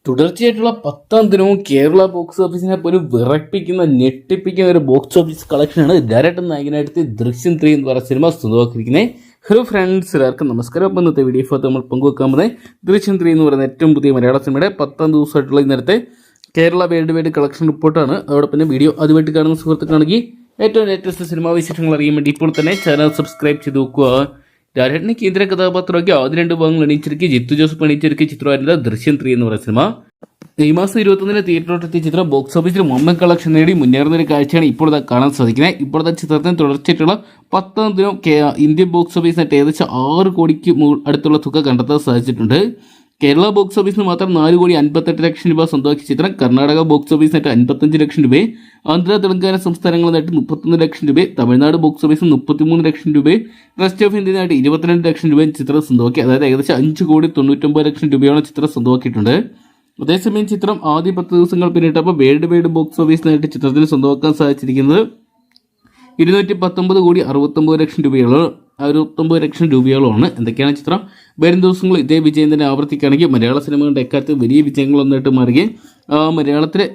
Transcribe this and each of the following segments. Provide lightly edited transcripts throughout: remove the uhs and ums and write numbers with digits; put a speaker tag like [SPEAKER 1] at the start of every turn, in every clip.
[SPEAKER 1] തുടർച്ചയായിട്ടുള്ള 10ാം ദിനവും കേരള ബോക്സ് ഓഫീസിനെ പോലും വിറപ്പിക്കുന്ന ഞെട്ടിപ്പിക്കുന്ന ഒരു ബോക്സ് ഓഫീസ് കളക്ഷനാണ് ലാലേട്ടൻ നായകനായിട്ട് ദൃശ്യം 3 എന്ന് പറയുന്ന സിനിമ സ്വന്തമാക്കിയിരിക്കുന്നത്. ഹലോ ഫ്രണ്ട്സ്, എല്ലാവർക്കും നമസ്കാരം. അപ്പം ഇന്നത്തെ വീഡിയോ നമ്മൾ പങ്കുവെക്കാൻ പോകുന്നത് ദൃശ്യം 3 എന്ന് പറയുന്ന ഏറ്റവും പുതിയ മലയാള സിനിമയുടെ 10ാം ദിവസമായിട്ടുള്ള ഇന്നത്തെ കേരള വേൾഡ് വൈഡ് കളക്ഷൻ റിപ്പോർട്ടാണ്. അതോടൊപ്പം വീഡിയോ അതുമായിട്ട് കാണുന്ന സുഹൃത്തുക്കാണെങ്കിൽ ഏറ്റവും ലേറ്റസ്റ്റ് സിനിമാ വിശേഷങ്ങൾ അറിയാൻ വേണ്ടി ഇപ്പോൾ തന്നെ ചാനൽ സബ്സ്ക്രൈബ് ചെയ്ത് നോക്കുക. ലാലേട്ടനെ കേന്ദ്ര കഥാപാത്രമാക്കി ആദ്യ 2 ഭാഗങ്ങൾ എണീച്ചിരിക്കുക ജിത്തു ജോസഫ് എണീച്ചിരിക്കുക ചിത്രമായിരുന്നത് ദൃശ്യം 3 എന്ന് പറയുന്ന സിനിമ. ഈ മാസം 21 തിയേറ്ററിലെത്തിയ ചിത്രം ബോക്സ് ഓഫീസിൽ വമ്പൻ കളക്ഷൻ നേടി മുന്നേറുന്ന ഒരു കാഴ്ചയാണ് ഇപ്പോൾ കാണാൻ സാധിക്കുന്നത്. ഇപ്പോഴത്തെ ചിത്രത്തിന് തുടർച്ചയായിട്ടുള്ള 10ാം ദിനം ഇന്ത്യൻ ബോക്സ് ഓഫീസിനായിട്ട് ഏകദേശം 6 കോടിക്ക് അടുത്തുള്ള തുക കണ്ടെത്താൻ സാധിച്ചിട്ടുണ്ട്. കേരള ബോക്സ് ഓഫീസിന് മാത്രം 4,58,00,000 രൂപ സ്വന്തമാക്കിയ ചിത്രം കർണാടക ബോക്സ് ഓഫീസിനായിട്ട് 55 ലക്ഷം രൂപ, ആന്ധ്ര തെലങ്കാന സംസ്ഥാനങ്ങളിലായിട്ട് 31 ലക്ഷം രൂപ, തമിഴ്നാട് ബോക്സ് ഓഫീസിന് 33 ലക്ഷം രൂപ, റെസ്റ്റ് ഓഫ് ഇന്ത്യനായിട്ട് 22 ലക്ഷം രൂപ ചിത്രം സ്വന്തമാക്കി. അതായത് ഏകദേശം 5,99,00,000 രൂപയോളം ചിത്രം സ്വന്തമാക്കിയിട്ടുണ്ട്. അതേസമയം ചിത്രം ആദ്യ 10 ദിവസങ്ങൾ പിന്നിട്ടപ്പോൾ വേൾഡ് വൈഡ് ബോക്സ് ഓഫീസിനായിട്ട് ചിത്രത്തിന് സ്വന്തമാക്കാൻ സാധിച്ചിരിക്കുന്നത് 219,69,00,000 രൂപയോളമാണ്. എന്തൊക്കെയാണ് ചിത്രം വരും ദിവസങ്ങൾ ഇതേ വിജയം തന്നെ ആവർത്തിക്കുകയാണെങ്കിൽ മലയാള സിനിമകളുടെ എക്കാലത്ത് വലിയ വിജയങ്ങളൊന്നായിട്ട് മാറുകയും മലയാളത്തിലെ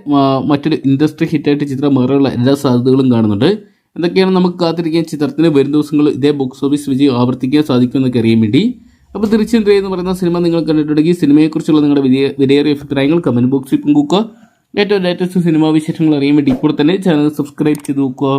[SPEAKER 1] മറ്റൊരു ഇൻഡസ്ട്രി ഹിറ്റായിട്ട് ചിത്രം മാറാനുള്ള എല്ലാ സാധ്യതകളും കാണുന്നുണ്ട്. എന്തൊക്കെയാണ് നമുക്ക് കാത്തിരിക്കാൻ ചിത്രത്തിന് വരും ദിവസങ്ങൾ ഇതേ ബോക്സ് ഓഫീസ് വിജയം ആവർത്തിക്കാൻ സാധിക്കുമെന്നൊക്കെ അറിയാൻ വേണ്ടി. അപ്പോൾ ദൃശ്യം 3 എന്ന് പറയുന്ന സിനിമ നിങ്ങൾ കണ്ടിട്ടുണ്ടെങ്കിൽ സിനിമയെക്കുറിച്ചുള്ള നിങ്ങളുടെ വിലയേറിയ അഭിപ്രായങ്ങൾ കമൻറ്റ് ബോക്സിൽ പങ്കുവെക്കുക. ഏറ്റവും ലേറ്റസ്റ്റ് സിനിമാ വിശേഷങ്ങൾ അറിയാൻ വേണ്ടി ഇപ്പോൾ തന്നെ ചാനൽ സബ്സ്ക്രൈബ് ചെയ്ത് നോക്കുക.